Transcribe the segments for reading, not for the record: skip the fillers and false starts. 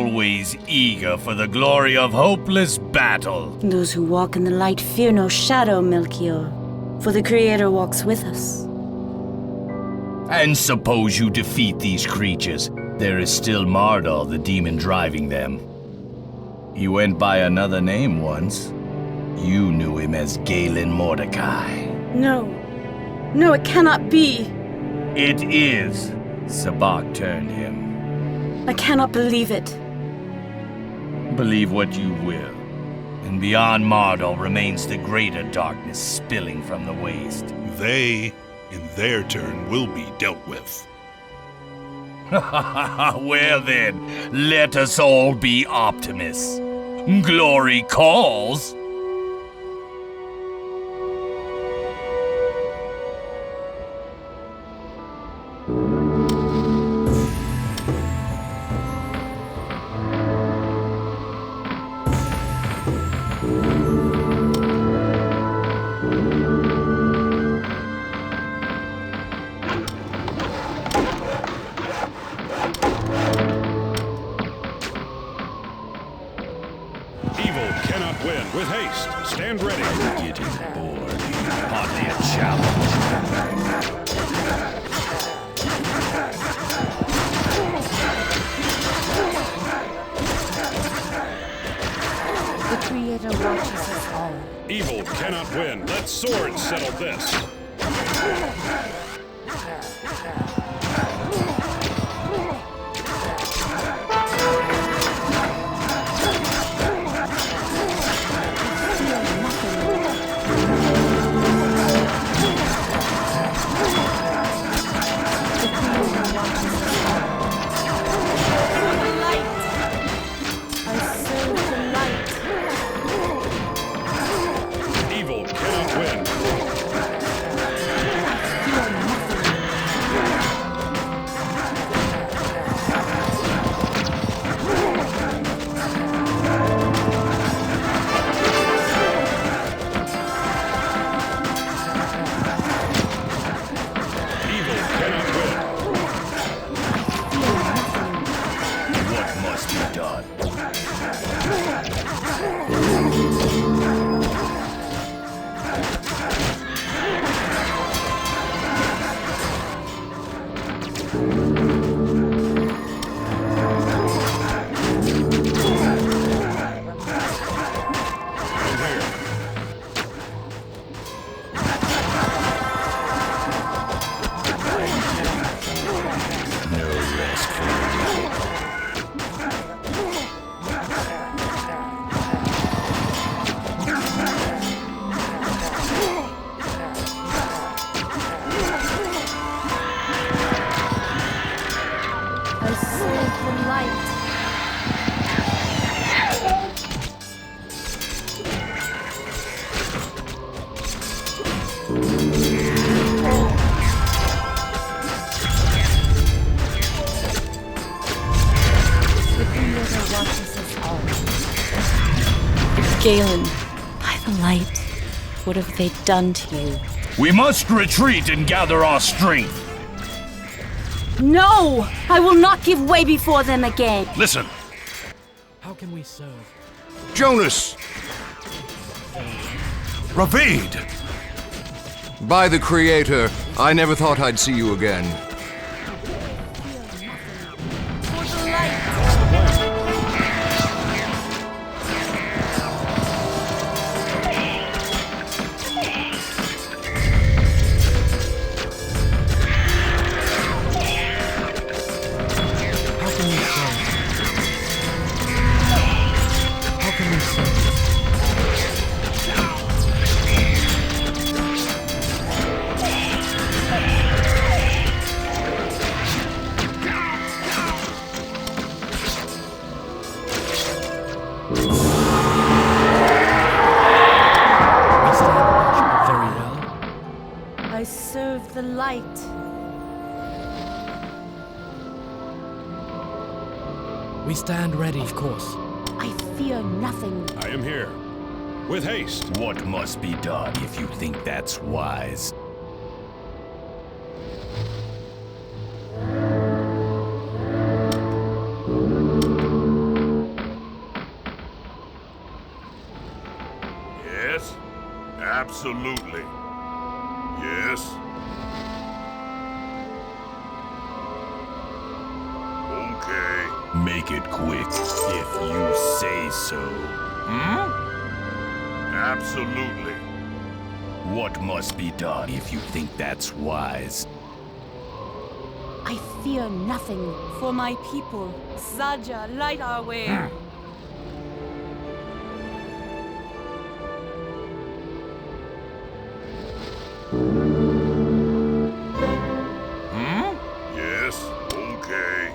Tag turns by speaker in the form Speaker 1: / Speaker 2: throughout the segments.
Speaker 1: always eager for the glory of hopeless battle.
Speaker 2: Those who walk in the light fear no shadow, Melchior, for the Creator walks with us.
Speaker 1: And suppose you defeat these creatures, there is still Mardal, the demon driving them. He went by another name once. You knew him as Galen Mordecai.
Speaker 2: No. No, it cannot be.
Speaker 1: It is. Sabak turned him.
Speaker 2: I cannot believe it.
Speaker 1: Believe what you will. And beyond Mardal remains the greater darkness spilling from the waste.
Speaker 3: They, in their turn, will be dealt with.
Speaker 1: Well then, let us all be optimists. Glory calls.
Speaker 3: With haste, stand ready.
Speaker 1: Getting bored. Hardly a challenge.
Speaker 2: The Creator watches us all.
Speaker 3: Evil cannot win. Let swords settle this.
Speaker 2: Galen, by the light, what have they done to you?
Speaker 1: We must retreat and gather our strength.
Speaker 2: No! I will not give way before them again.
Speaker 3: Listen.
Speaker 4: How can we serve?
Speaker 3: Jonas! Ravid!
Speaker 5: By the Creator, I never thought I'd see you again.
Speaker 2: I serve the light.
Speaker 4: We stand ready, of course.
Speaker 2: I fear nothing.
Speaker 3: I am here. With haste.
Speaker 1: What must be done if you think that's wise?
Speaker 3: Absolutely. Yes? Okay.
Speaker 1: Make it quick, if you say so.
Speaker 3: Absolutely.
Speaker 1: What must be done if you think that's wise?
Speaker 2: I fear nothing. For my people, Zaja, light our way.
Speaker 3: Yes? Okay.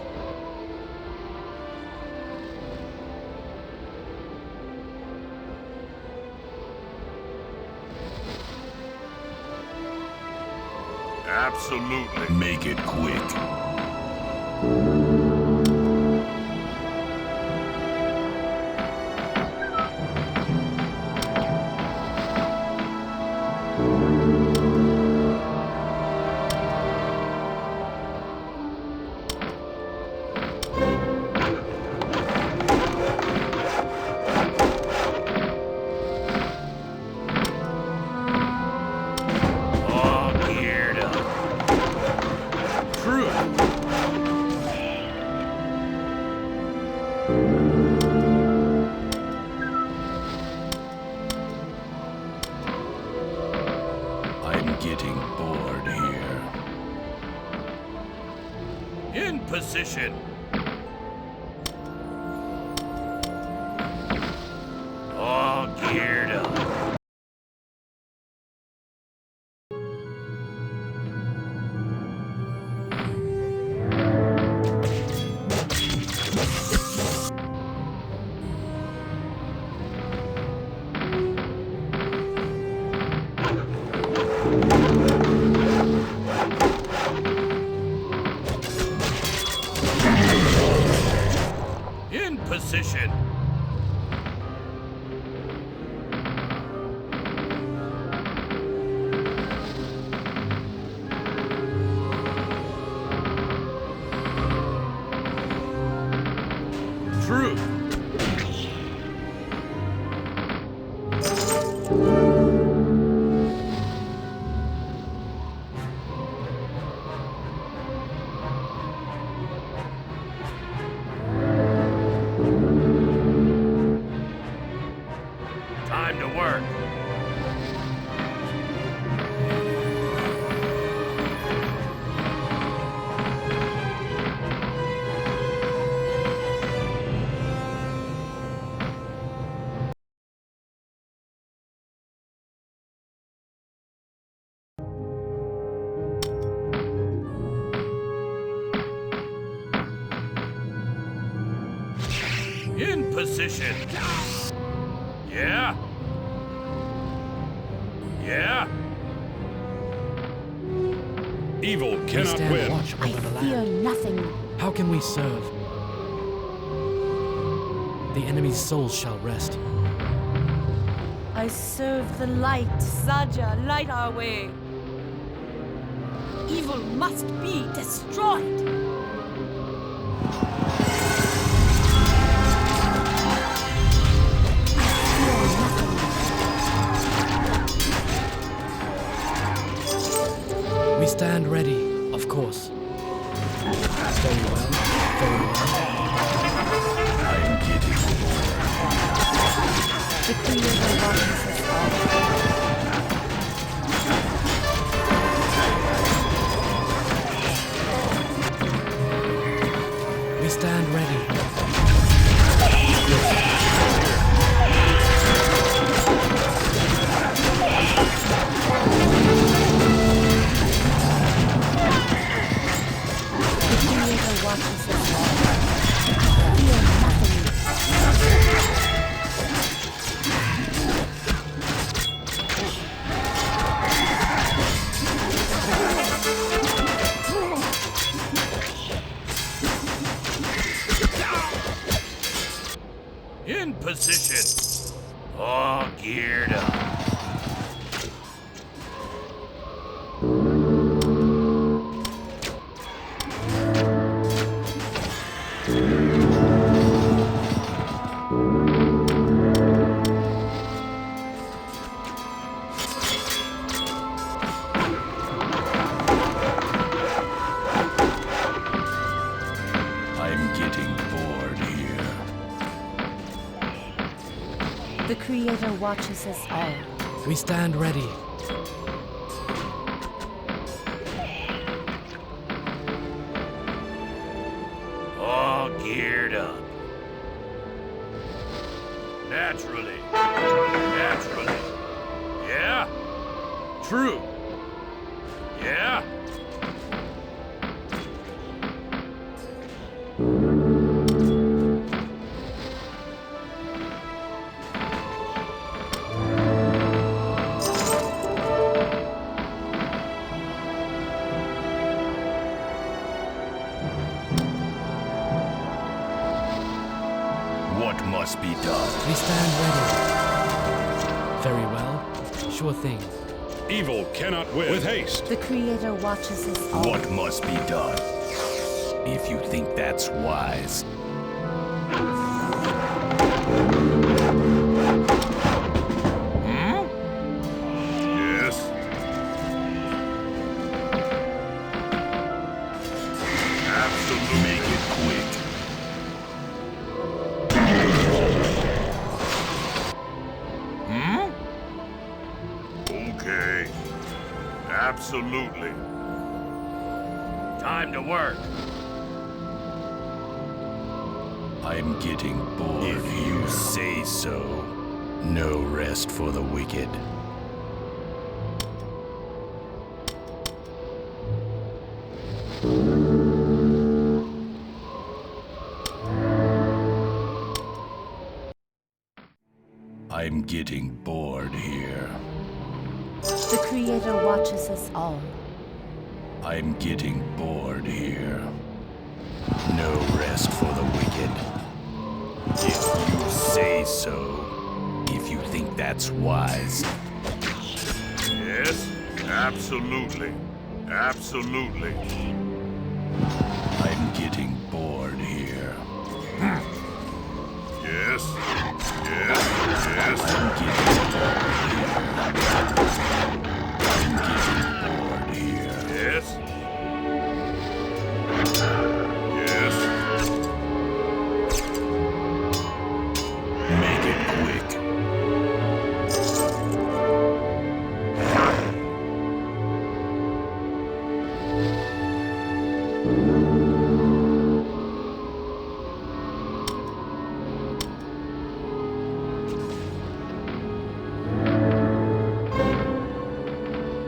Speaker 3: Absolutely.
Speaker 1: Make it quick. All geared up. True. I'm getting bored here. In position. All geared up. In position. True. Time to work. In position. Yeah? Yeah?
Speaker 6: Evil
Speaker 4: We
Speaker 6: cannot
Speaker 4: stand
Speaker 6: win.
Speaker 4: watch
Speaker 2: I
Speaker 4: over the
Speaker 2: fear
Speaker 4: land.
Speaker 2: nothing.
Speaker 4: How can we serve? The enemy's souls shall rest.
Speaker 2: I serve the light. Zaja, light our way. Evil must be destroyed.
Speaker 4: We stand ready, of course. Very well, very well.
Speaker 1: I'm getting
Speaker 2: The Creator watches us all.
Speaker 4: We stand ready.
Speaker 2: The Creator watches us all. Fear nothing. Creator watches us all.
Speaker 4: We stand ready.
Speaker 1: All geared up. Naturally. Naturally. Yeah? True. Yeah? What must be done?
Speaker 4: We stand ready. Very well. Sure thing.
Speaker 3: Evil cannot win. With haste.
Speaker 2: The Creator watches us all.
Speaker 1: What must be done? If you think that's wise.
Speaker 3: Yes.
Speaker 1: Absolutely. Make it quick.
Speaker 3: Okay. Absolutely.
Speaker 1: Time to work. I'm getting bored. If you say so. No rest for the wicked. I'm getting bored here.
Speaker 2: The Creator watches us all.
Speaker 1: I'm getting bored here. No rest for the wicked. If you say so. If you think that's wise.
Speaker 3: Yes. Absolutely. Absolutely.
Speaker 1: I'm getting bored here.
Speaker 3: Yes. Yes. Yes.
Speaker 1: I'm getting bored here.
Speaker 3: Yes. Yes.
Speaker 1: Make it quick.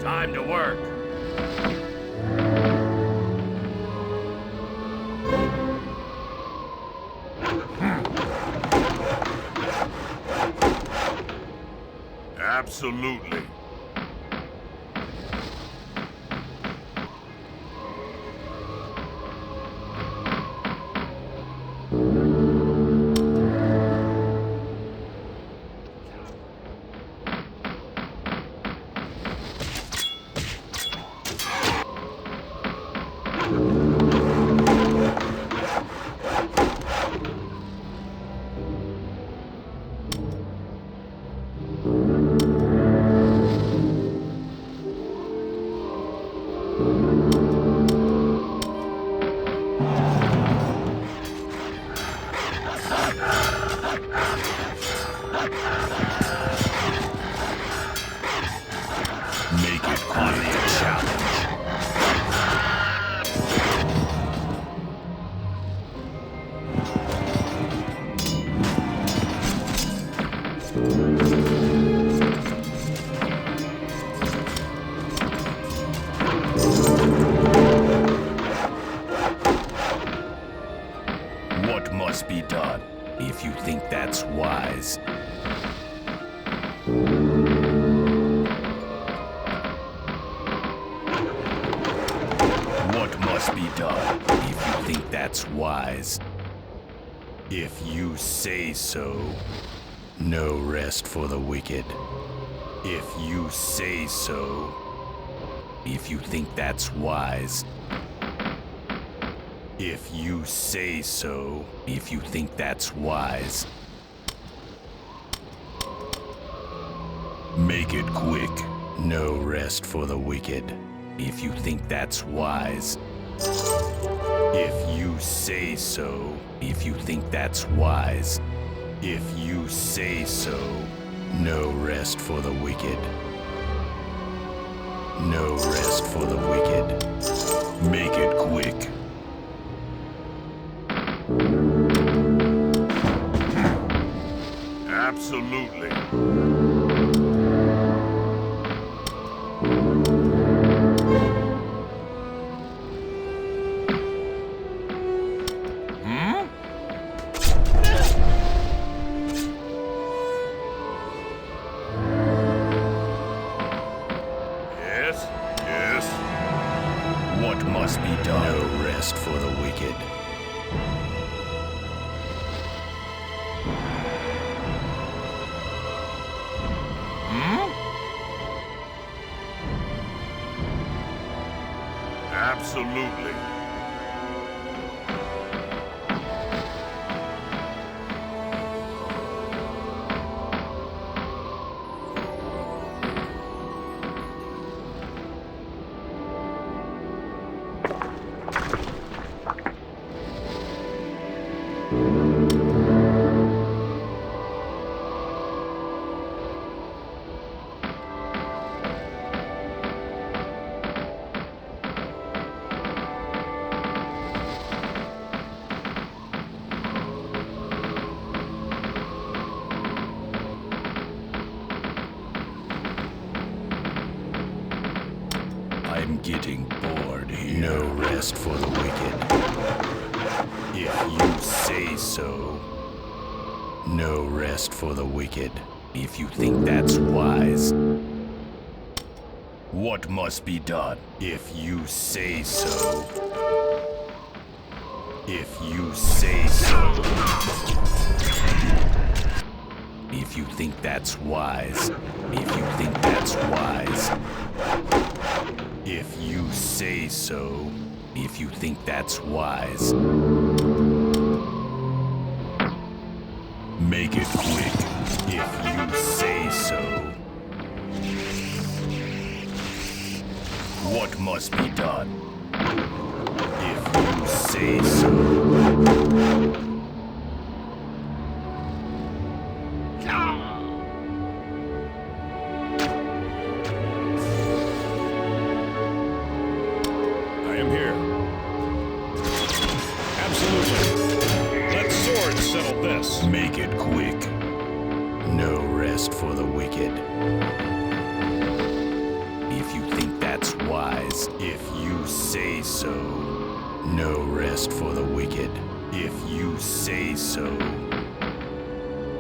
Speaker 1: Time to work.
Speaker 3: Absolutely. Make it quite a challenge. What must be done, if you think that's wise? What must be done, if you think that's wise? If you say so. No rest for the wicked. If you say so. If you think that's wise. If you say so. If you think that's wise. Make it quick. No rest for the wicked. If you think that's wise. If you say so. If you think that's wise. If you say so. No rest for the wicked. No rest for the wicked. Make it quick. Absolutely. Yes, yes. What must be done? No rest for the wicked. Absolutely. I'm getting bored here. No rest for the wicked. If you say so. No rest for the wicked. If you think that's wise. What must be done? If you say so. If you say so. If you think that's wise. If you think that's wise. If you say so. If you think that's wise. Make it quick. If you say so. What must be done? If you say so.
Speaker 6: I am here. Absolutely. Let swords settle this.
Speaker 3: Make it quick. No rest for the wicked. If you think that's wise. If you say so. No rest for the wicked. If you say so.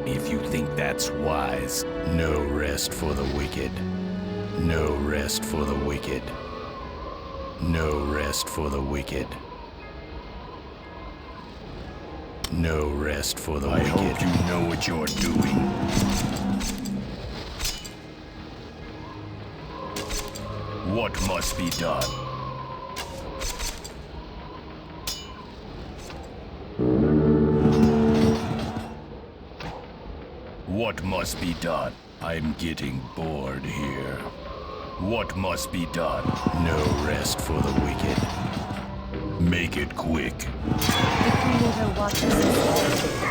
Speaker 3: If you think that's wise. No rest for the wicked. No rest for the wicked. No rest for the wicked. No rest for the wicked. I hope you know what you're doing. What must be done? What must be done? I'm getting bored here. What must be done? No rest for the wicked. Make it quick.
Speaker 2: The Creator watches us all.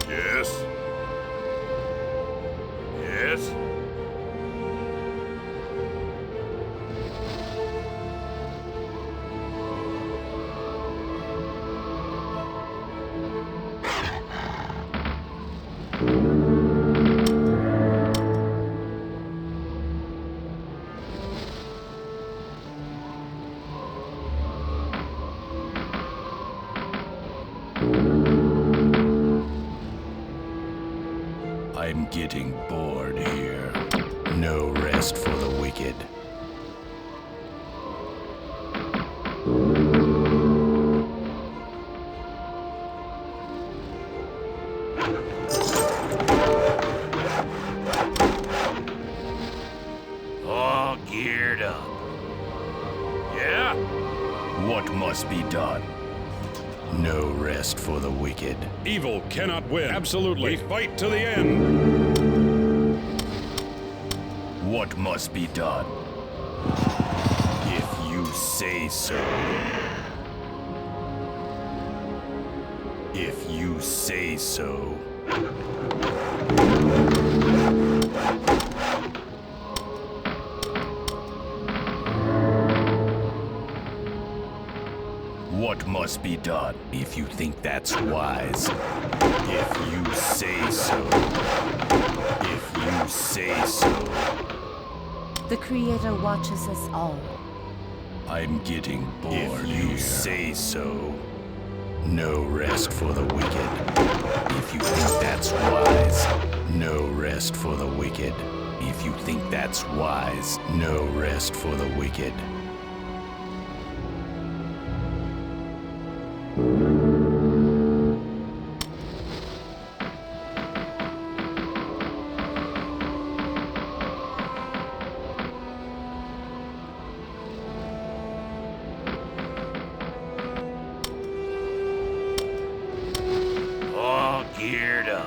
Speaker 3: Yes? Yes? I'm getting bored here. No rest for the wicked. All geared up. Yeah? What must be done? No rest for the wicked.
Speaker 6: Evil cannot win. Absolutely. We fight to the end.
Speaker 3: What must be done? If you say so. If you say so. What must be done? If you think that's wise. If you say so. If you say so.
Speaker 2: The Creator watches us all.
Speaker 3: I'm getting bored. If you say so. No rest for the wicked. If you think that's wise. No rest for the wicked. If you think that's wise. No rest for the wicked. All geared up.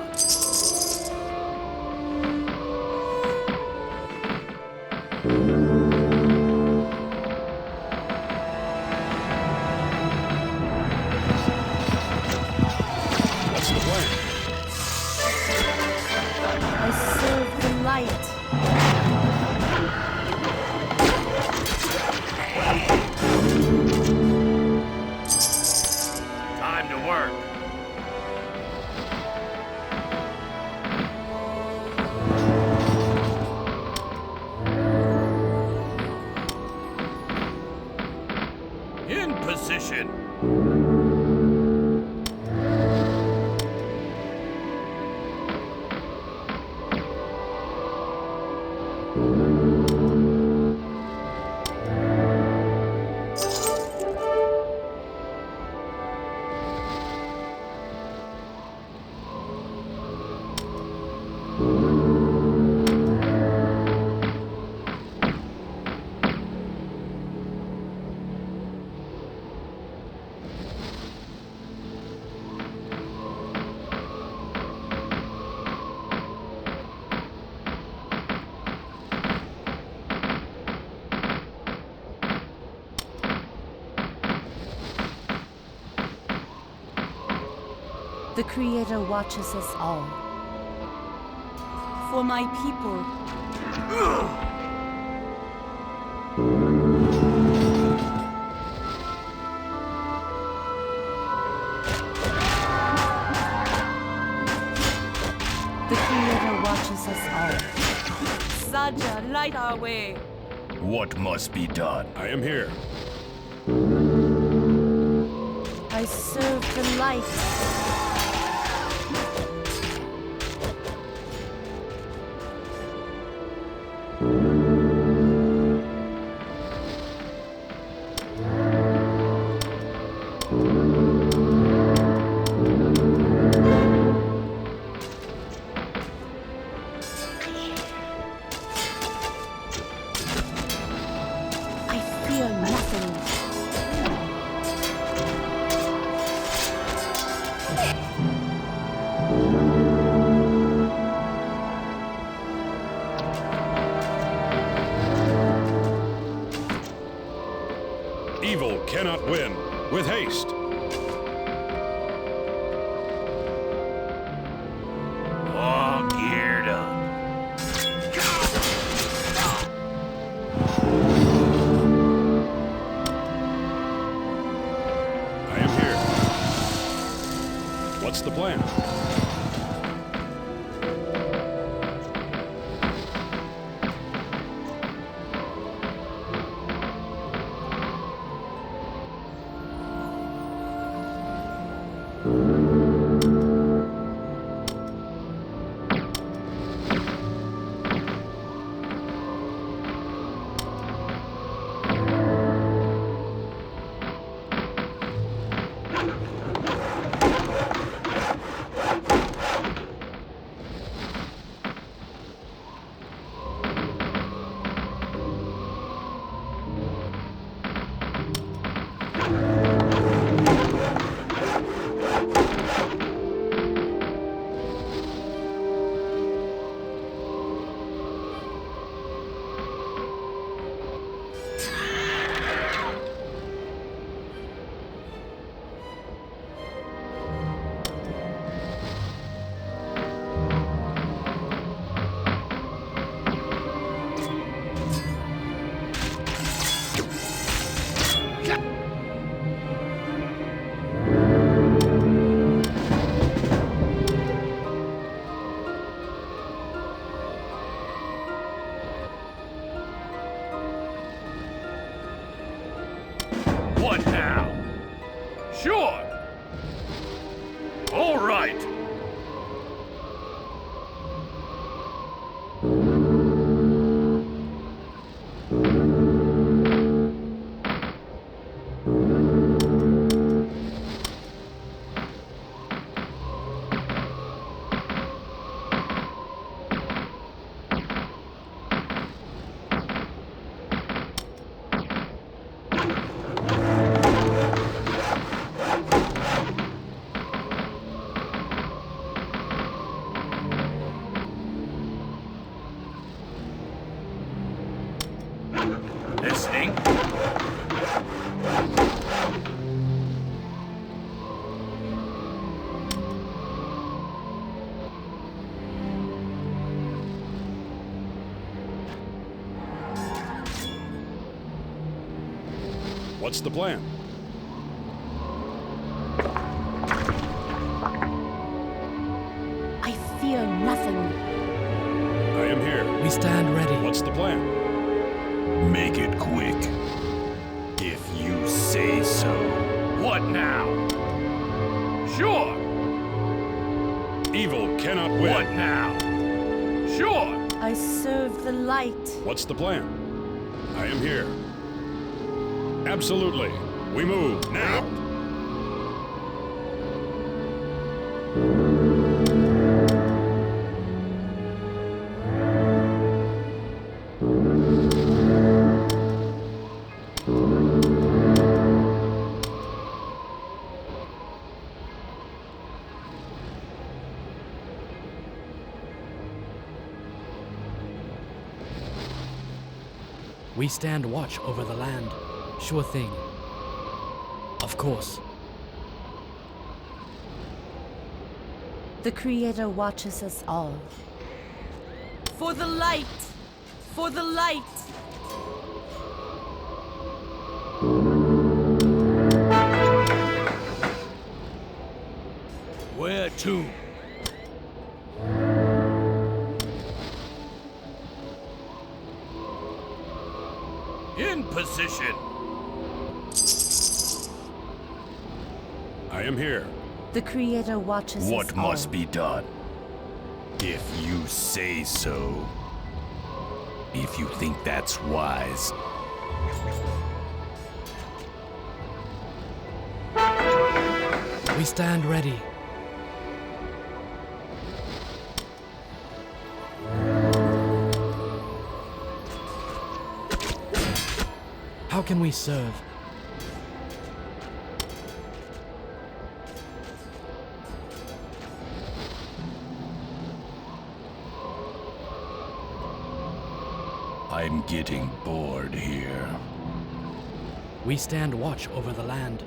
Speaker 6: What's the plan?
Speaker 2: I serve the light.
Speaker 3: Time to work. In position.
Speaker 2: The Creator watches us all. For my people. The Creator watches us all. Saja, light our way.
Speaker 3: What must be done?
Speaker 6: I am here.
Speaker 2: I serve the light. I fear nothing.
Speaker 6: Evil cannot win. With haste.
Speaker 3: All geared up.
Speaker 6: I am here. What's the plan?
Speaker 3: What now? Sure. All right. Listening.
Speaker 6: What's the plan?
Speaker 2: I fear nothing.
Speaker 6: I am here.
Speaker 4: We stand ready.
Speaker 6: What's the plan?
Speaker 3: Make it quick. If you say so. What now? Sure.
Speaker 6: Evil cannot win.
Speaker 3: What now? Sure.
Speaker 2: I serve the light.
Speaker 6: What's the plan? I am here. Absolutely. We move now.
Speaker 4: We stand watch over the land. Sure thing. Of course.
Speaker 2: The Creator watches us all. For the light! For the light!
Speaker 3: Where to? In position.
Speaker 6: I am here.
Speaker 2: The Creator watches us all.
Speaker 3: What must be done? If you say so. If you think that's wise.
Speaker 4: We stand ready. How can we serve?
Speaker 3: I'm getting bored here.
Speaker 4: We stand watch over the land.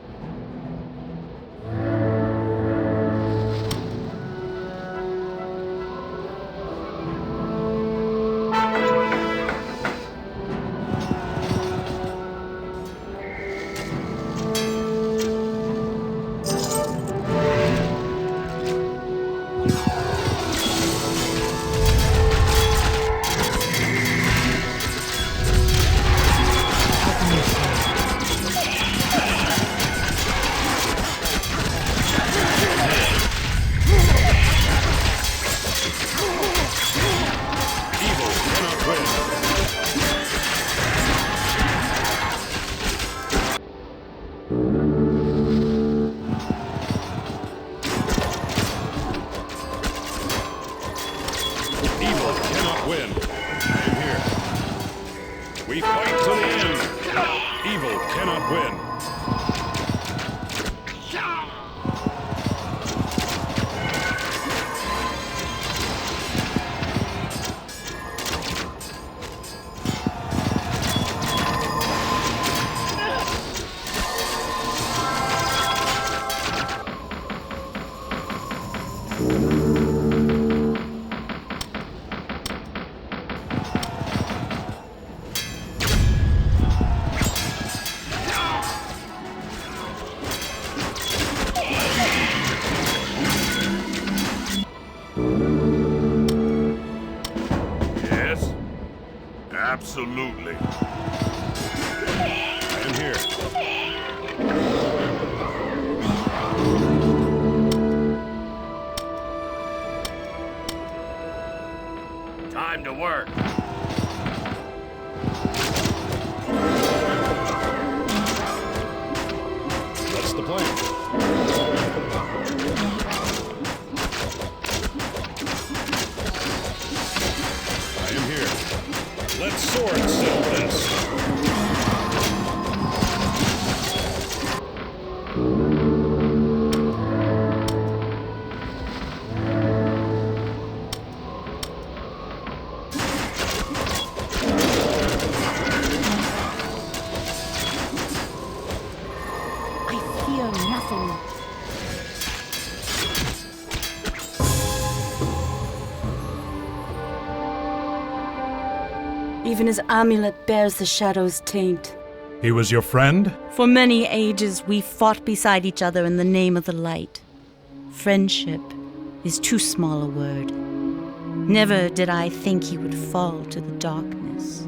Speaker 6: Evil cannot win. I am here. We fight to the end. Evil cannot win.
Speaker 3: Yes? Absolutely.
Speaker 6: I am here.
Speaker 1: Time to work.
Speaker 6: That's the plan. I am here. Let's sword settle this.
Speaker 2: I fear nothing. Even his amulet bears the shadow's taint.
Speaker 7: He was your friend?
Speaker 2: For many ages, we fought beside each other in the name of the light. Friendship is too small a word. Never did I think he would fall to the darkness.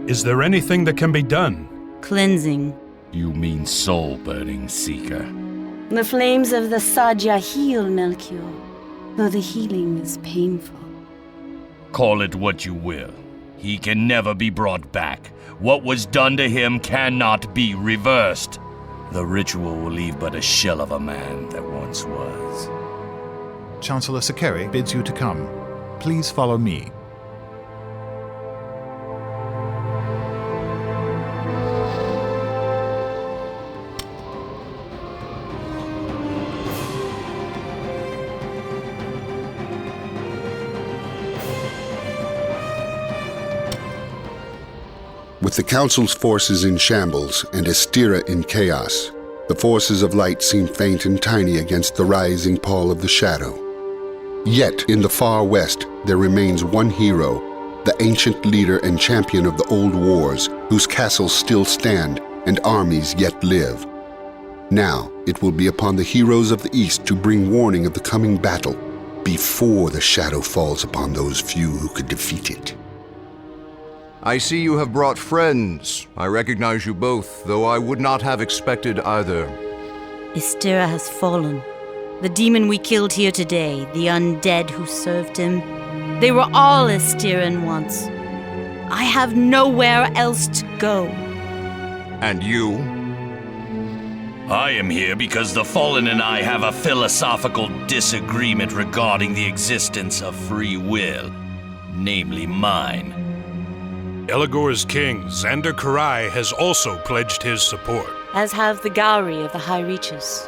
Speaker 7: Is there anything that can be done?
Speaker 2: Cleansing.
Speaker 1: You mean soul-burning, Seeker.
Speaker 2: The flames of the Sajja heal, Melchior, though the healing is painful.
Speaker 1: Call it what you will. He can never be brought back. What was done to him cannot be reversed. The ritual will leave but a shell of a man that once was.
Speaker 8: Chancellor Sakari bids you to come. Please follow me.
Speaker 9: With the Council's forces in shambles and Estira in chaos, the forces of light seem faint and tiny against the rising pall of the shadow. Yet, in the far west, there remains one hero, the ancient leader and champion of the old wars, whose castles still stand and armies yet live. Now, it will be upon the heroes of the East to bring warning of the coming battle before the shadow falls upon those few who could defeat it.
Speaker 5: I see you have brought friends. I recognize you both, though I would not have expected either.
Speaker 2: Estira has fallen. The demon we killed here today, the undead who served him, they were all Estiran once. I have nowhere else to go.
Speaker 5: And you?
Speaker 1: I am here because the Fallen and I have a philosophical disagreement regarding the existence of free will, namely mine.
Speaker 6: Eligor's king, Xander Karai, has also pledged his support.
Speaker 2: As have the Gauri of the High Reaches.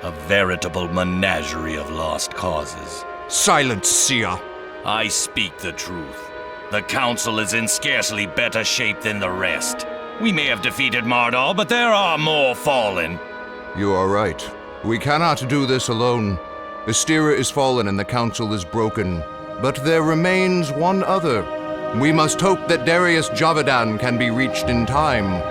Speaker 1: A veritable menagerie of lost causes.
Speaker 5: Silence, Sia.
Speaker 1: I speak the truth. The Council is in scarcely better shape than the rest. We may have defeated Mardal, but there are more fallen.
Speaker 5: You are right. We cannot do this alone. Astera is fallen and the Council is broken. But there remains one other. We must hope that Darius Javadan can be reached in time.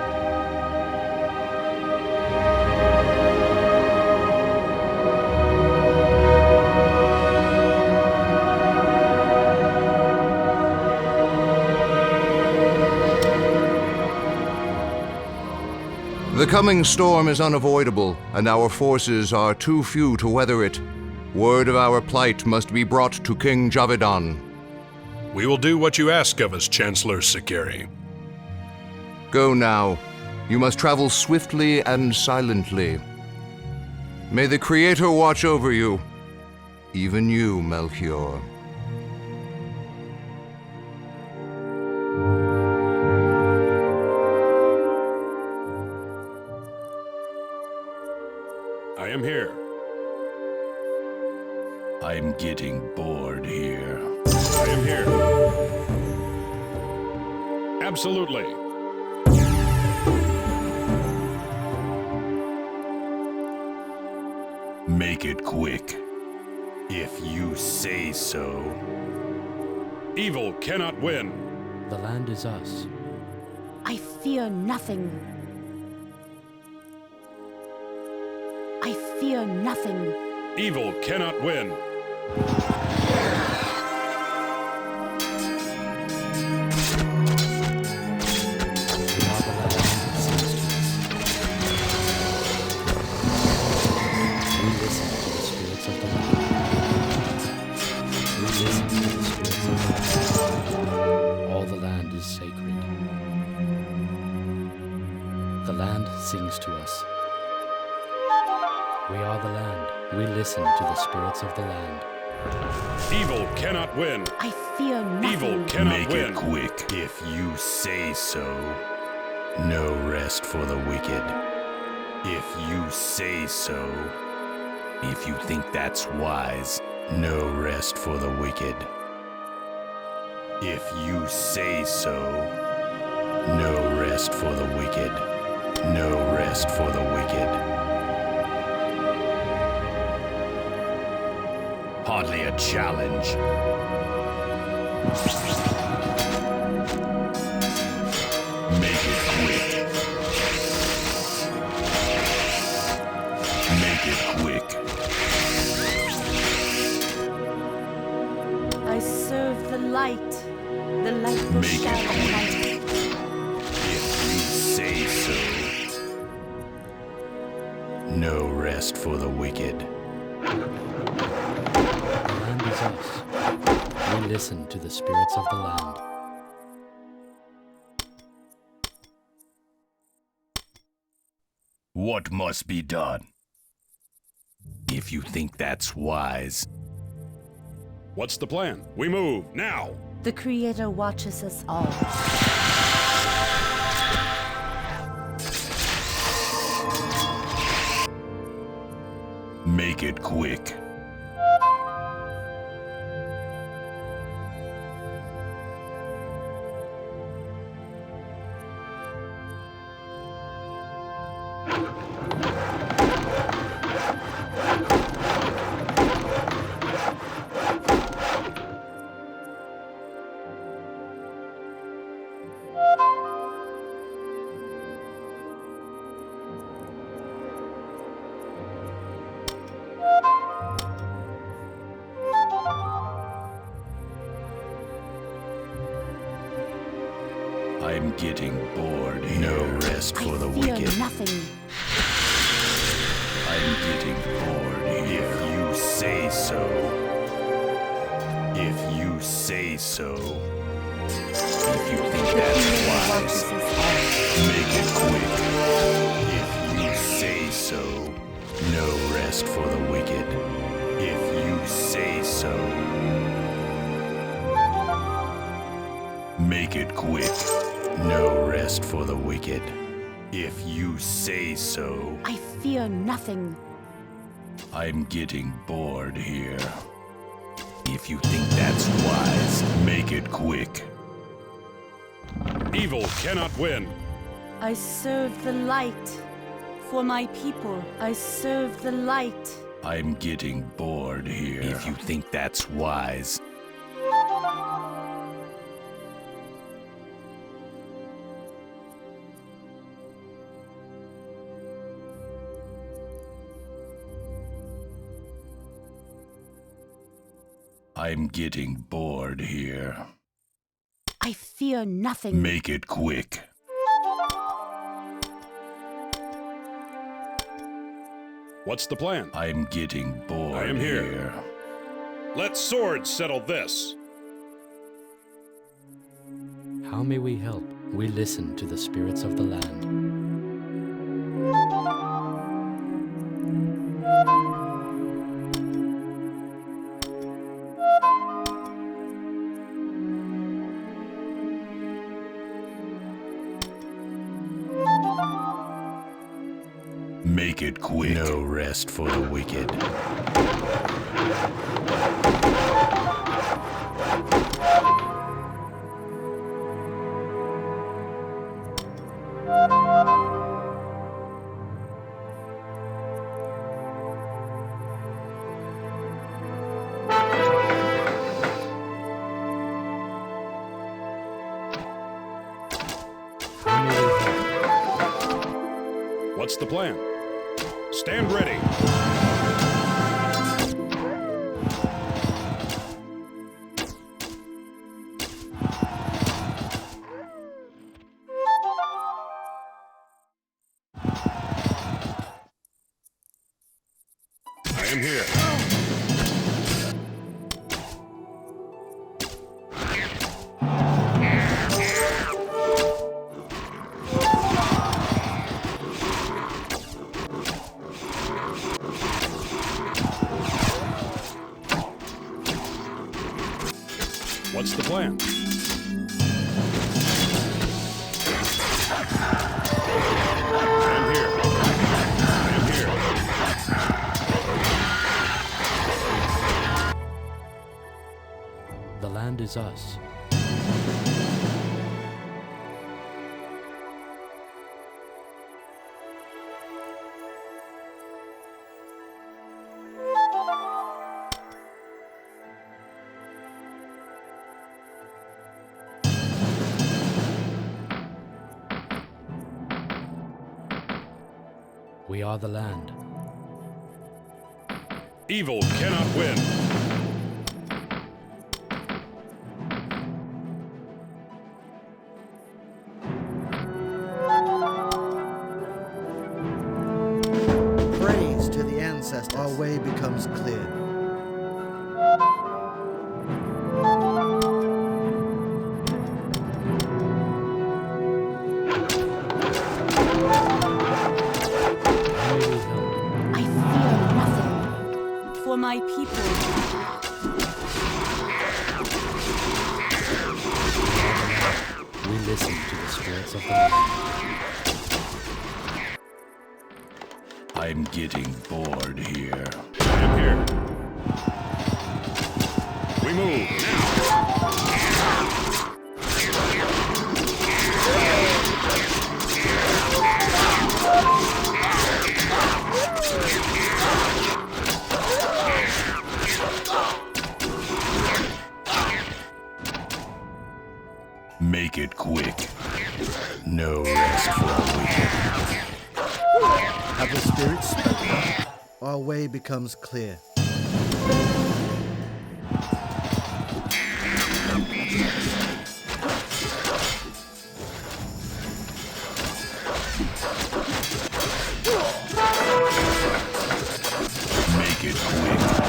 Speaker 5: The coming storm is unavoidable, and our forces are too few to weather it. Word of our plight must be brought to King Javadan.
Speaker 7: We will do what you ask of us, Chancellor Sakari.
Speaker 5: Go now. You must travel swiftly and silently. May the Creator watch over you. Even you, Melchior.
Speaker 6: I am here.
Speaker 1: I'm getting bored here.
Speaker 6: I am here. Absolutely.
Speaker 3: Make it quick. If you say so.
Speaker 6: Evil cannot win.
Speaker 4: The land is us.
Speaker 2: I fear nothing. I fear nothing.
Speaker 6: Evil cannot win.
Speaker 4: All the land is sacred. The land sings to us. We are the land. We listen to the spirits of the land.
Speaker 6: Evil cannot win.
Speaker 2: I fear nothing.
Speaker 6: Evil cannot
Speaker 3: Make
Speaker 6: win.
Speaker 3: it quick. If you say so. No rest for the wicked. If you say so. If you think that's wise. No rest for the wicked. If you say so. No rest for the wicked. No rest for the wicked.
Speaker 1: Hardly a challenge.
Speaker 3: Make it quick. Make it quick.
Speaker 2: I serve the light. The light will
Speaker 3: Make it
Speaker 2: shine on light.
Speaker 3: If you say so. No rest for the wicked.
Speaker 4: The land is us. We listen to the spirits of the land.
Speaker 1: What must be done?
Speaker 3: If you think that's wise.
Speaker 6: What's the plan? We move now.
Speaker 2: The Creator watches us all.
Speaker 3: Make it quick. I'm getting bored here. No rest for the
Speaker 2: I fear
Speaker 3: wicked.
Speaker 2: nothing.
Speaker 3: I'm getting bored here. If you say so. If you say so. If you think
Speaker 2: The
Speaker 3: that's
Speaker 2: Creator
Speaker 3: wise.
Speaker 2: watches us all.
Speaker 3: Make it quick. If you say so. No rest for the wicked. If you say so. Make it quick. No rest for the wicked. If you say so.
Speaker 2: I fear nothing.
Speaker 3: I'm getting bored here. If you think that's wise, make it quick.
Speaker 6: Evil cannot win.
Speaker 2: I serve the light. For my people, I serve the light.
Speaker 3: I'm getting bored here. If you think that's wise. I'm getting bored here.
Speaker 2: I fear nothing.
Speaker 3: Make it quick.
Speaker 6: What's the plan?
Speaker 3: I'm getting bored
Speaker 6: I am here. Let swords settle this.
Speaker 4: How may we help? We listen to the spirits of the land.
Speaker 3: Make it quick. No rest for the wicked.
Speaker 4: How may we help?
Speaker 6: What's the plan? Stand ready. I am here. What's the plan? I'm here. I'm here.
Speaker 4: The land is us. We are the land.
Speaker 6: Evil cannot win.
Speaker 10: Praise to the ancestors. Our way becomes clear.
Speaker 4: How may we help?
Speaker 2: I fear nothing. For my people,
Speaker 4: We listen to the spirits of the land.
Speaker 3: I'm getting bored here.
Speaker 6: I am here. We move now.
Speaker 3: Make it quick. No rest for the wicked.
Speaker 10: Have the spirits spoken? Our way becomes clear.
Speaker 3: Make it quick.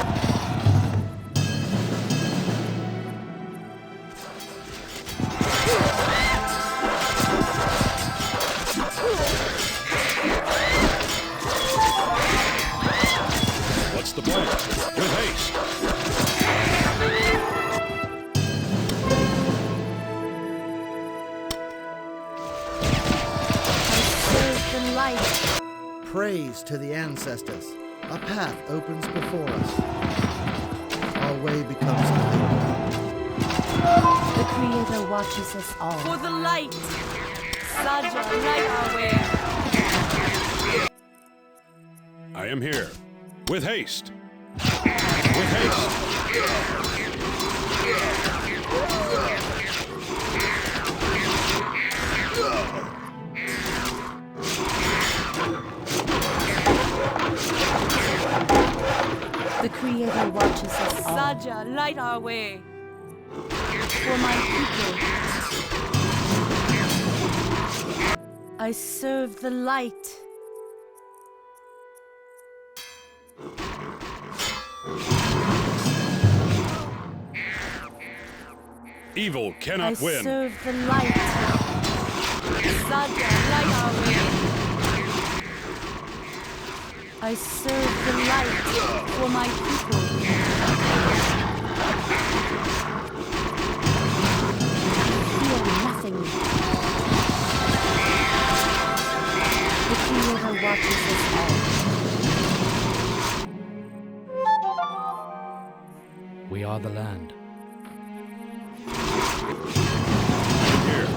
Speaker 6: What's the plan? With haste.
Speaker 2: I serve the light.
Speaker 10: Praise to the ancestors. A path opens before us. Our way becomes clear.
Speaker 2: The Creator watches us all. For the light, Saja, light our way.
Speaker 6: I am here. With haste. With haste.
Speaker 2: The Creator watches us all. Saja, light our way. For my people, I serve the light.
Speaker 6: Evil cannot
Speaker 2: I
Speaker 6: win.
Speaker 2: serve the light. Saja, light our way. I serve the light for my people. Fear nothing. The Creator watches us all.
Speaker 4: We are the land.
Speaker 6: Here.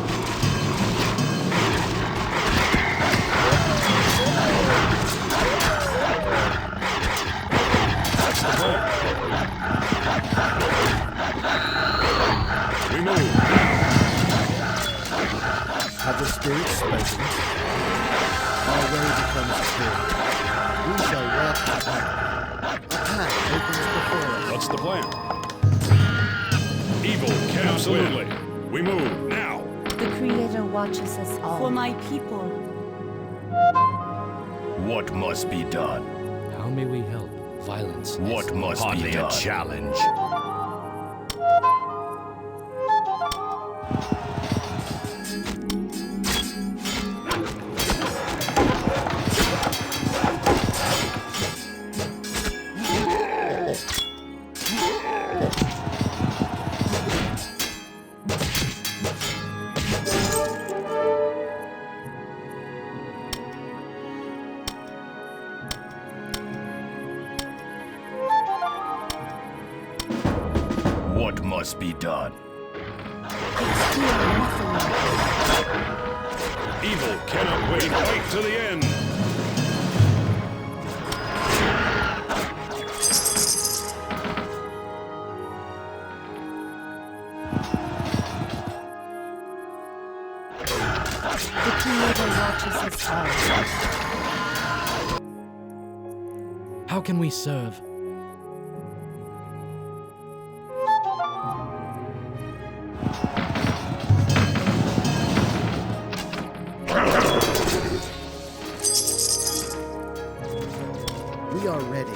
Speaker 6: That's the point. We move.
Speaker 10: Have the spirits spoken? Our way becomes clear. We shall walk the path. A path opens before us.
Speaker 6: What's the plan? Evil cannot Absolutely. Win. We move now.
Speaker 2: The Creator watches us all. For my people.
Speaker 1: What must be done?
Speaker 4: How may we help? Violence.
Speaker 1: What must be done?
Speaker 3: A challenge.
Speaker 1: What must be done?
Speaker 6: Evil cannot wait. Fight to the end.
Speaker 2: The Creator watches us all.
Speaker 4: How can we serve?
Speaker 10: We are ready.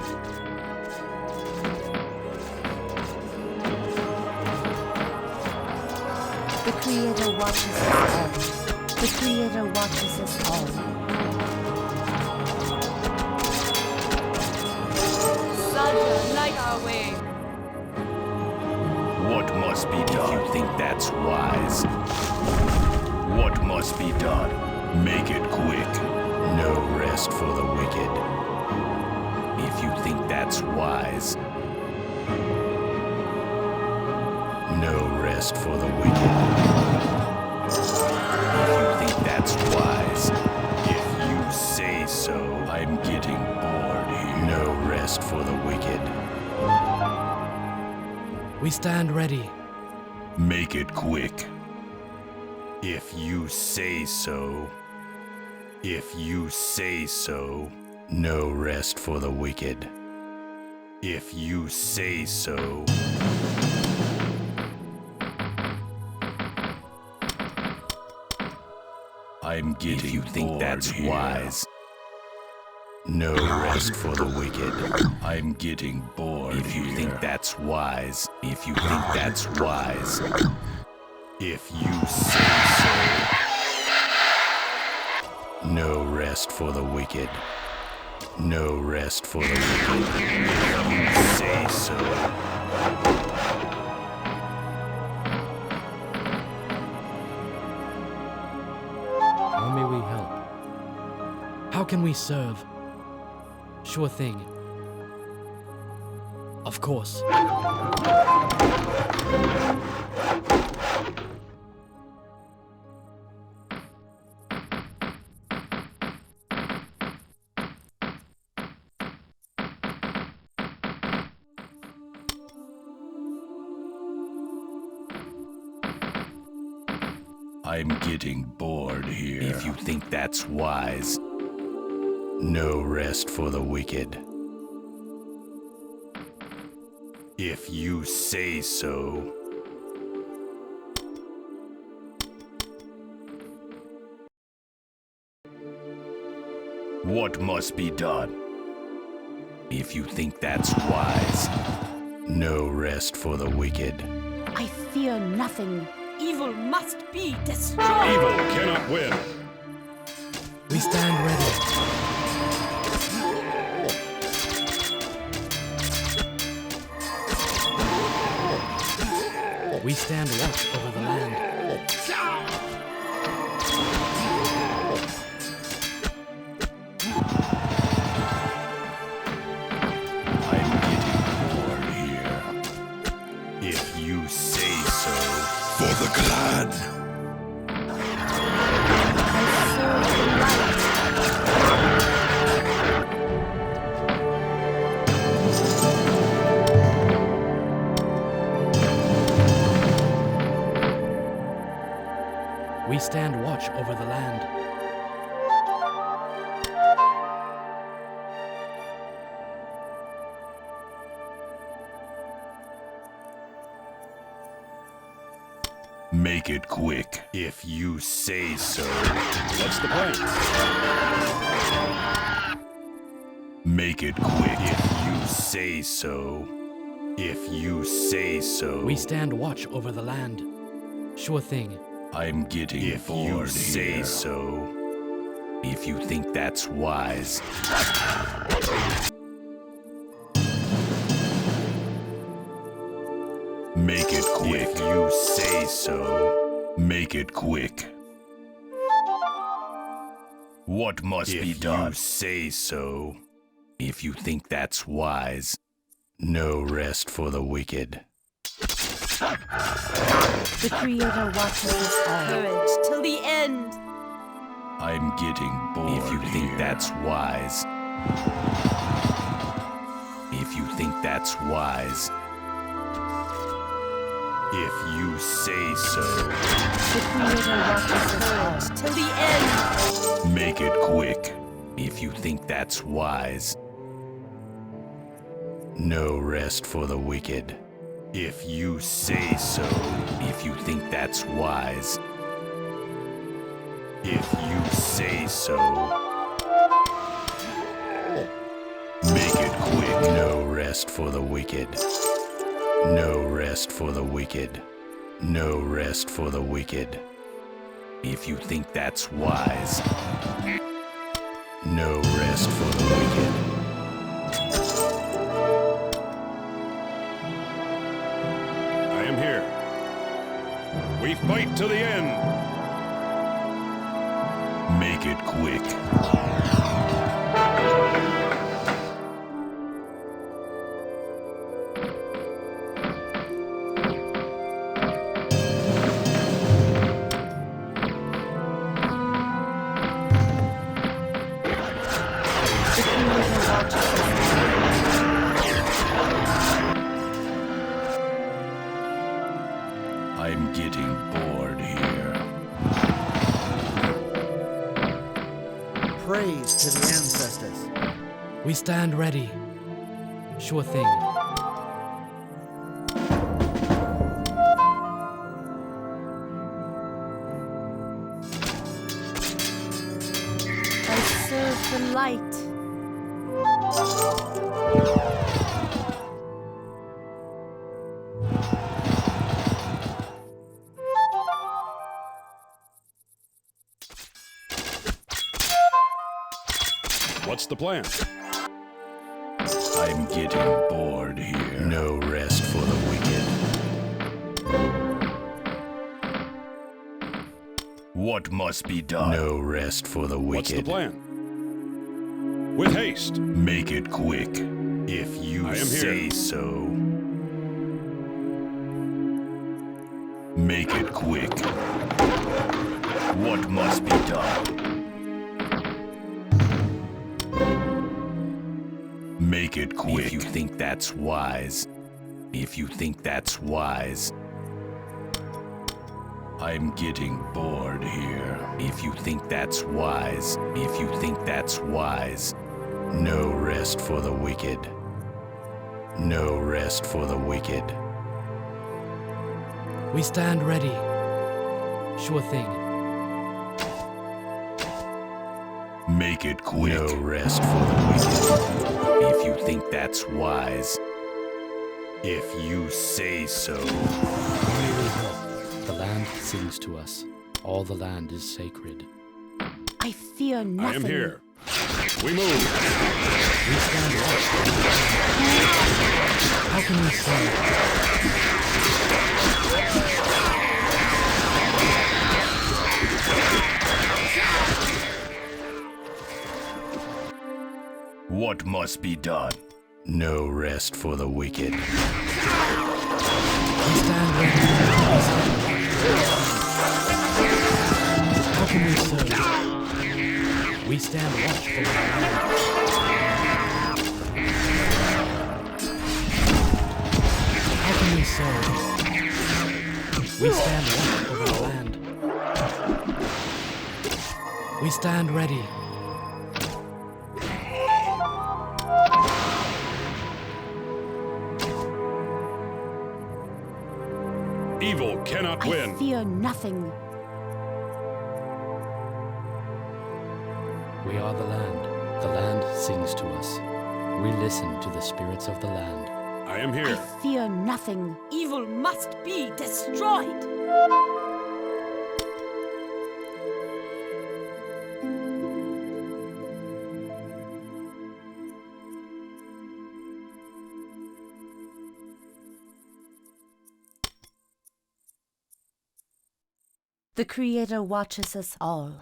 Speaker 2: The Creator watches us all. The Creator watches us all. Saja, light our way.
Speaker 1: What must be done?
Speaker 3: You think that's wise?
Speaker 1: What must be done?
Speaker 3: Make it quick. No rest for the wicked. If you think that's wise. No rest for the wicked. If you think that's wise. If you say so.
Speaker 1: I'm getting bored here.
Speaker 3: No rest for the wicked.
Speaker 4: We stand ready.
Speaker 3: Make it quick. If you say so. If you say so. No rest for the wicked. If you say so.
Speaker 1: I'm getting
Speaker 3: If you think
Speaker 1: bored
Speaker 3: that's
Speaker 1: here.
Speaker 3: wise. No rest for the wicked.
Speaker 1: I'm getting bored
Speaker 3: If you
Speaker 1: here.
Speaker 3: think that's wise. If you think that's wise. If you say so. No rest for the wicked. No rest for the wicked. If you say so.
Speaker 4: How may we help? How can we serve? Sure thing. Of course.
Speaker 3: I'm getting bored here. If you think that's wise, no rest for the wicked. If you say so. What must be done? If you think that's wise, no rest for the wicked.
Speaker 2: I fear nothing. Evil must be destroyed.
Speaker 6: Evil cannot win.
Speaker 4: We stand ready. We stand watch over the land.
Speaker 3: I'm getting bored here. If you say so. For the clan.
Speaker 4: We stand watch over the land.
Speaker 3: Make it quick, if you say so.
Speaker 6: What's the plan?
Speaker 3: Make it quick, if you say so. If you say so.
Speaker 4: We stand watch over the land. Sure thing.
Speaker 3: I'm getting
Speaker 1: If
Speaker 3: bored
Speaker 1: you
Speaker 3: here.
Speaker 1: say
Speaker 3: so. If you think that's wise. Make it quick. If you say so. Make it quick. What must be done? If you say so. If you think that's wise. No rest for the wicked.
Speaker 2: The Creator watches us all. Courage till the end.
Speaker 3: I'm getting bored. If you think that's wise. If you think that's wise. If you say so.
Speaker 2: The Creator watches us all. Till the end.
Speaker 3: Make it quick. If you think that's wise. No rest for the wicked. If you say so. If you think that's wise. If you say so. Make it quick. No rest for the wicked. No rest for the wicked. No rest for the wicked. If you think that's wise. No rest for the wicked.
Speaker 6: I am here. We fight to the end.
Speaker 3: Make it quick. I'm getting bored here.
Speaker 10: Praise to the ancestors.
Speaker 4: We stand ready. Sure thing.
Speaker 2: I serve the light.
Speaker 6: What's the plan?
Speaker 3: I'm getting bored here. No rest for the wicked. What must be done? No rest for the wicked.
Speaker 6: What's the plan? With haste.
Speaker 3: Make it quick. If you
Speaker 6: I am
Speaker 3: say
Speaker 6: here.
Speaker 3: so. Make it quick. What must be done? Make it quick. If you think that's wise. If you think that's wise. I'm getting bored here. If you think that's wise, no rest for the wicked. No rest for the wicked.
Speaker 4: We stand ready. Sure thing.
Speaker 3: Make it quick. No rest for the wicked. If you think that's wise, if you say so.
Speaker 4: Only we help. The land sings to us. All the land is sacred.
Speaker 2: I fear nothing.
Speaker 6: I am here. We move.
Speaker 4: We stand watch. How can we say?
Speaker 3: What must be done? No rest for the wicked.
Speaker 4: We stand ready. How can we serve? We stand watch over the land. How can we serve? We stand watch over the land. We stand ready.
Speaker 6: Evil cannot win.
Speaker 2: I fear nothing.
Speaker 4: We are the land. The land sings to us. We listen to the spirits of the land.
Speaker 6: I am
Speaker 2: I
Speaker 6: here.
Speaker 2: fear nothing. Evil must be destroyed. The Creator watches us all.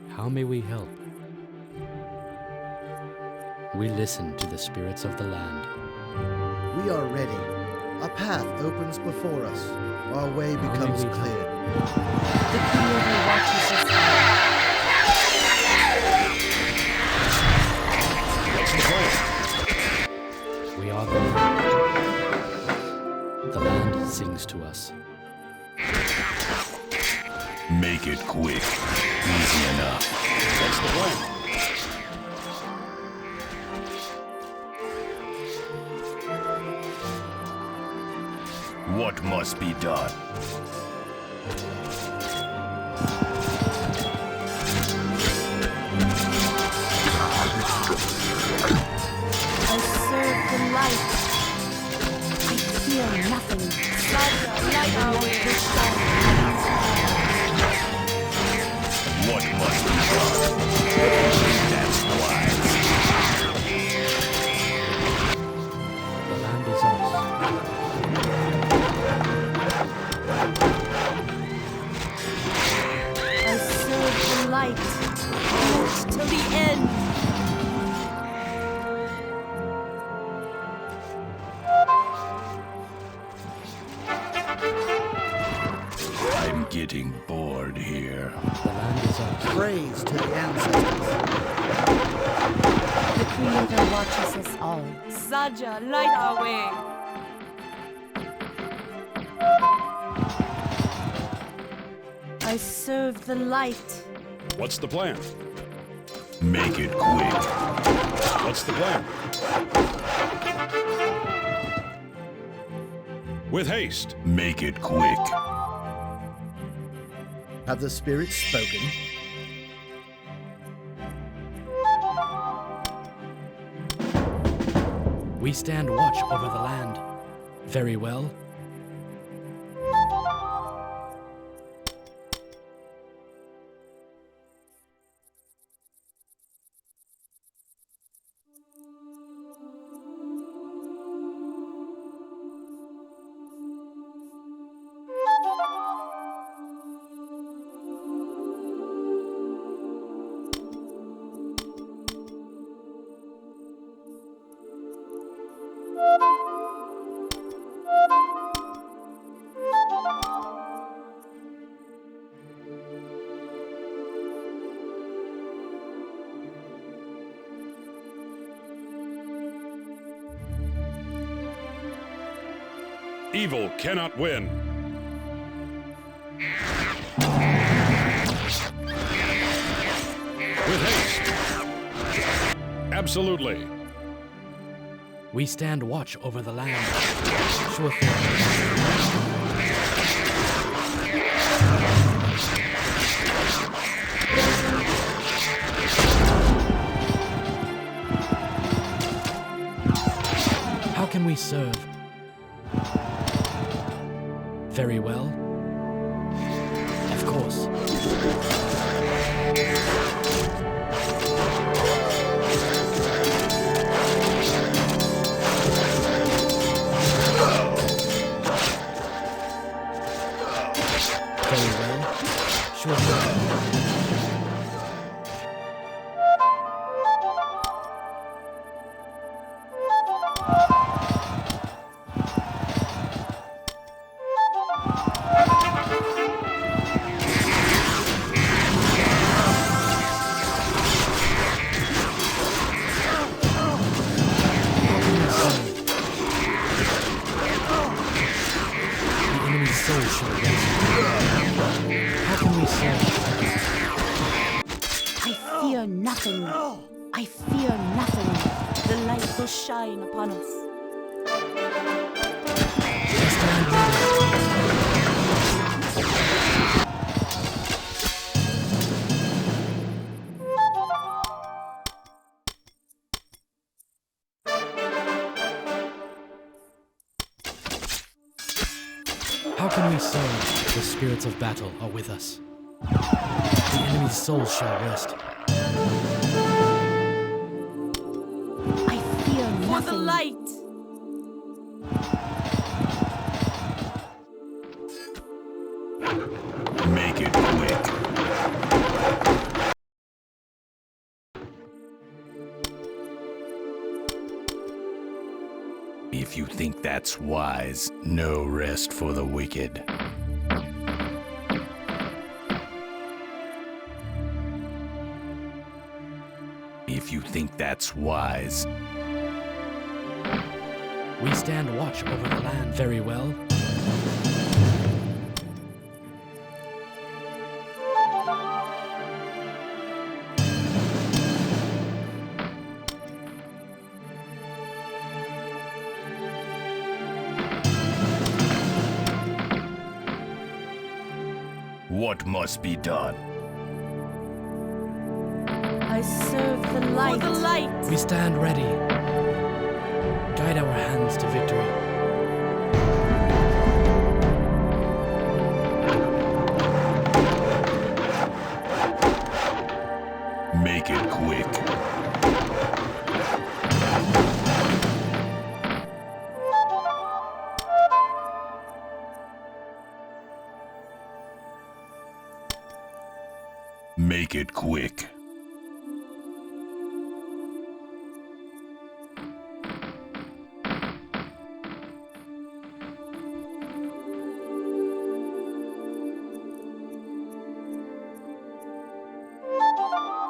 Speaker 4: How may we help? We listen to the spirits of the land.
Speaker 10: We are ready. A path opens before us. Our way becomes
Speaker 4: we
Speaker 10: clear.
Speaker 2: The Creator watches us all.
Speaker 6: What's the plan?
Speaker 4: We are the land. The land sings to us.
Speaker 3: Make it quick. Easy enough.
Speaker 6: What's the plan?
Speaker 3: What must be done?
Speaker 2: I serve the light. I fear nothing. Light our way.
Speaker 3: What must be done? That's wise.
Speaker 4: The land is us.
Speaker 2: I serve the light. Light till the end.
Speaker 3: I'm getting bored here.
Speaker 4: The land is us.
Speaker 10: Praise to the ancestors.
Speaker 2: The Creator watches us all. Saja, light our way. I serve the light.
Speaker 6: What's the plan?
Speaker 3: Make it quick.
Speaker 6: What's the plan? With haste.
Speaker 3: Make it quick.
Speaker 10: Have the spirits spoken?
Speaker 4: We stand watch over the land. Very well.
Speaker 6: Evil cannot win. With haste. Absolutely.
Speaker 4: We stand watch over the land. Sure thing. How can we serve? Very well. Of course. Very well. Sure thing.
Speaker 2: I fear nothing. I fear nothing. The light will shine upon us.
Speaker 4: How can we serve? The spirits of battle are with us. The enemy's souls shall rest.
Speaker 2: I fear nothing.
Speaker 11: For the light!
Speaker 3: Make it quick. If you think that's wise, no rest for the wicked. If you think that's wise,
Speaker 4: We stand watch over the land. Very well.
Speaker 3: what must be done?
Speaker 2: I serve the light.
Speaker 11: For the light!
Speaker 4: We stand ready. Guide our hands to victory.
Speaker 3: Make it quick. Make it quick.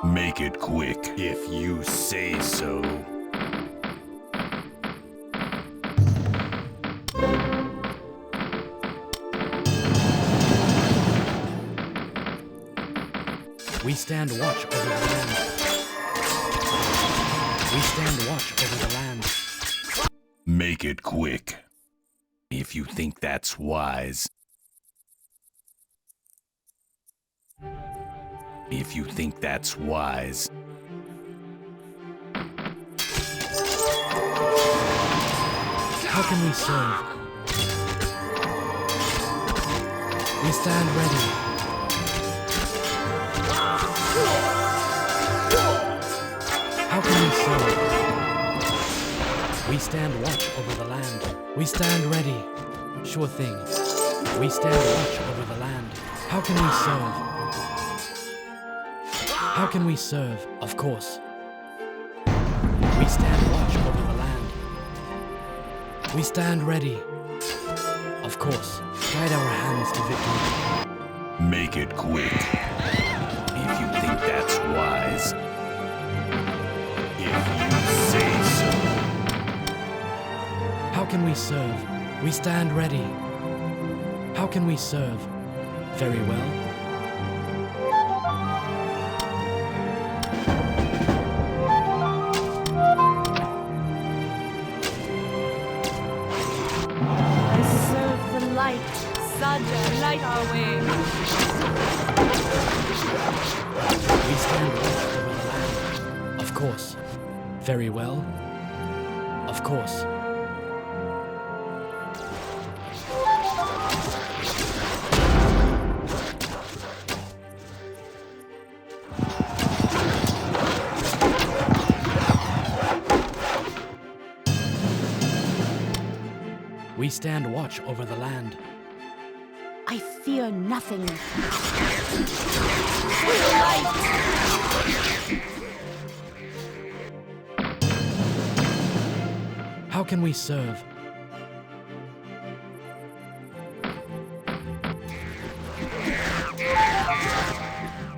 Speaker 3: Make it quick if you say so.
Speaker 4: We stand watch over the land. We stand watch over the land.
Speaker 3: Make it quick if you think that's wise. If you think that's wise.
Speaker 4: How can we serve? We stand ready. How can we serve? We stand watch over the land. We stand ready. Sure thing. We stand watch over the land. How can we serve? How can we serve? Of course. We stand watch over the land. We stand ready. Of course. Guide our hands to victory.
Speaker 3: Make it quick if you think that's wise. If you say so.
Speaker 4: How can we serve? We stand ready. How can we serve? Very well.
Speaker 2: I serve the light. Saja, light our way.
Speaker 4: We stand watch over the land. Of course. Very well. Of course. We stand watch over the land.
Speaker 2: I fear nothing.
Speaker 4: How can we serve?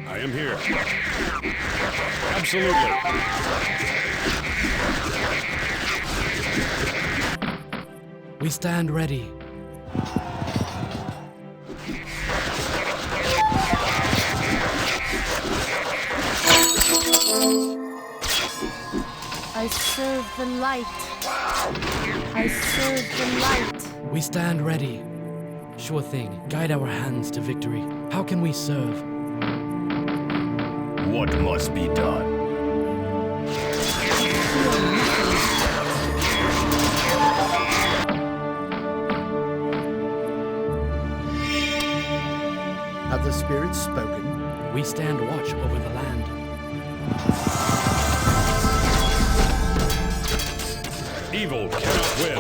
Speaker 6: I am here. Absolutely.
Speaker 4: We stand ready.
Speaker 2: I serve the light. I serve the light.
Speaker 4: We stand ready. Sure thing. Guide our hands to victory. How can we serve?
Speaker 1: What must be done?
Speaker 10: Have the spirits spoken?
Speaker 4: We stand watch over the land.
Speaker 6: Evil cannot win.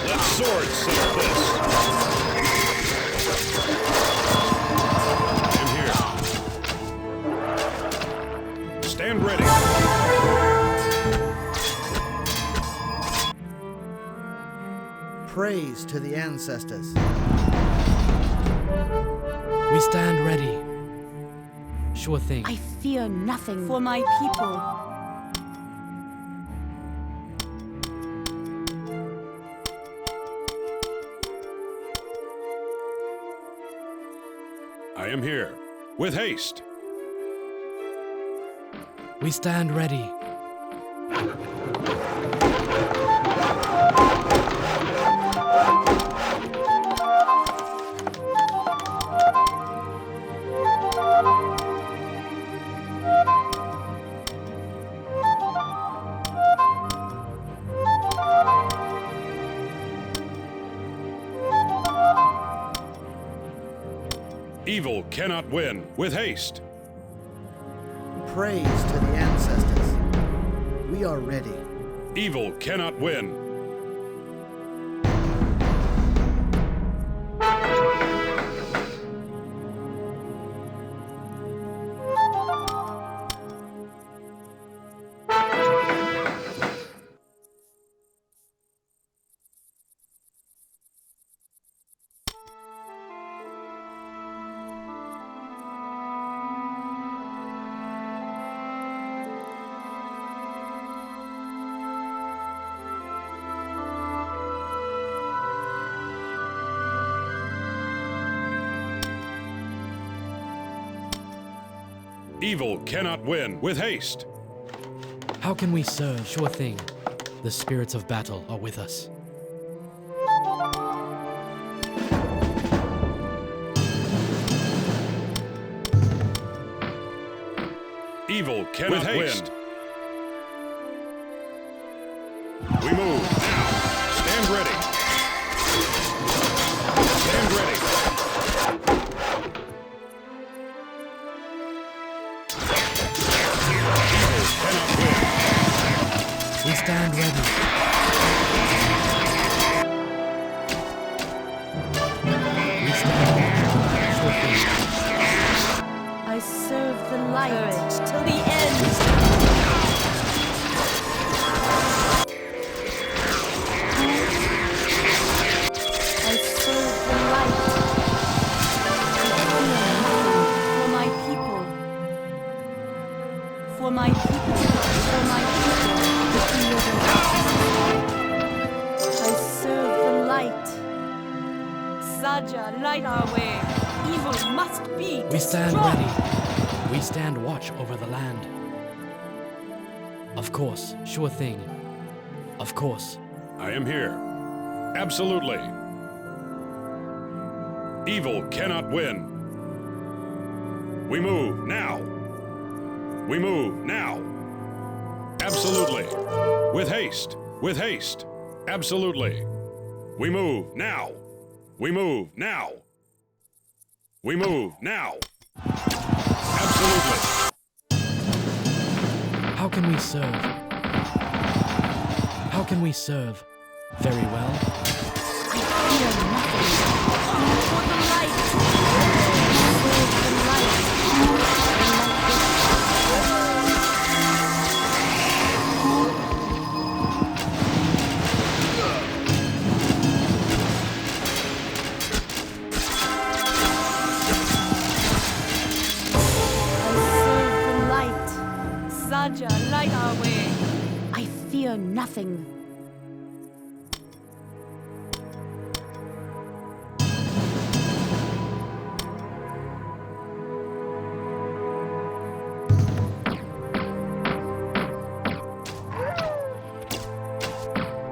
Speaker 6: Let swords settle this. I am here. Stand ready.
Speaker 10: Praise to the ancestors.
Speaker 4: We stand ready. Sure thing.
Speaker 2: I fear nothing for my people.
Speaker 6: I am here. With haste.
Speaker 4: We stand ready.
Speaker 6: Evil cannot win. With haste.
Speaker 10: Praise to the ancestors. We are ready.
Speaker 6: Evil cannot win. Evil cannot win. With haste.
Speaker 4: How can we serve? Sure thing. The spirits of battle are with us.
Speaker 6: Evil cannot win. We move now. Stand ready. Stand ready.
Speaker 4: We stand ready. We stand ready. Sure thing.
Speaker 2: I serve the light. Courage till the end. I serve the light. For my people. For my people. For my people. Saja, light our way. Evil must be destroyed.
Speaker 4: We stand ready. We stand watch over the land. Of course, sure thing. Of course.
Speaker 6: I am here. Absolutely. Evil cannot win. We move now. We move now. Absolutely. With haste. With haste. Absolutely. We move now. We move now. We move now. Absolutely.
Speaker 4: How can we serve? How can we serve? Very well.
Speaker 2: I fear nothing. For the light. For the light. Saja, light our way. I fear nothing.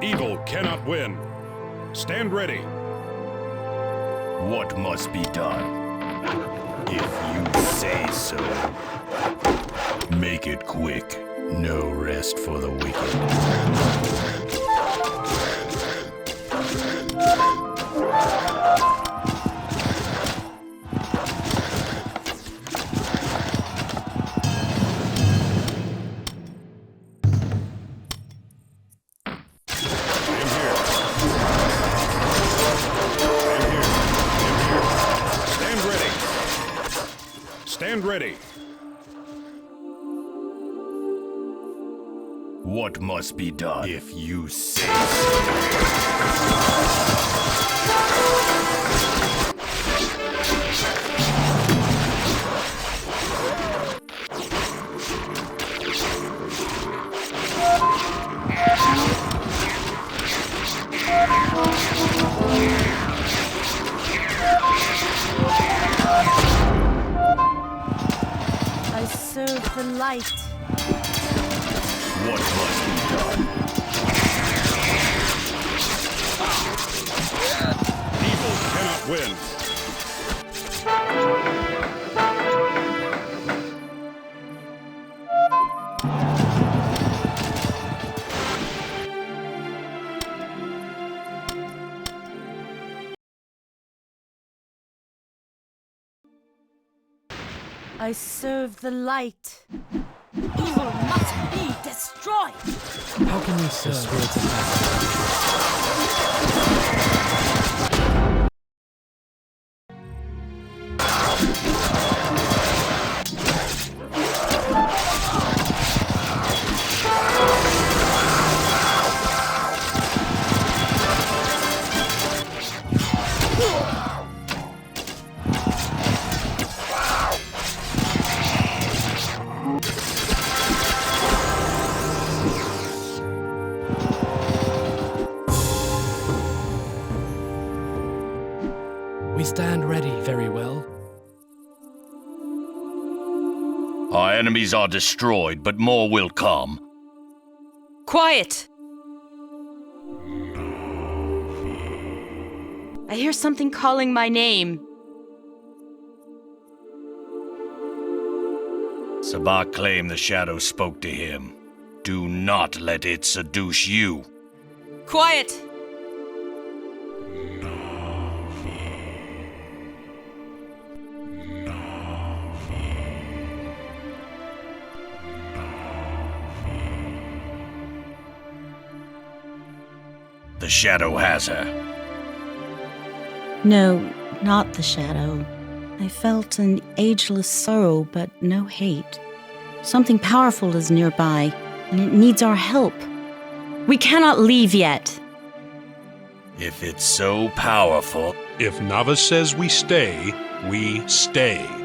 Speaker 6: Evil cannot win. Stand ready.
Speaker 1: What must be done? If you say so. Make it quick. No rest for the wicked.
Speaker 6: Stand ready.
Speaker 1: What must be done?
Speaker 3: If you say so.
Speaker 2: I serve the light.
Speaker 1: What must be done?
Speaker 6: Evil cannot win.
Speaker 2: I serve the light. Evil must be destroyed.
Speaker 4: How can we serve? Spirits of We stand ready. Very well.
Speaker 1: Our enemies are destroyed, but more will come.
Speaker 2: Quiet! I hear something calling my name.
Speaker 1: Sabak claimed the shadow spoke to him. Do not let it seduce you.
Speaker 2: Quiet!
Speaker 1: The shadow has her.
Speaker 2: No, not the shadow. I felt an ageless sorrow, but no hate. Something powerful is nearby, and it needs our help. We cannot leave yet.
Speaker 1: If it's so powerful,
Speaker 7: If Nava says we stay, we stay.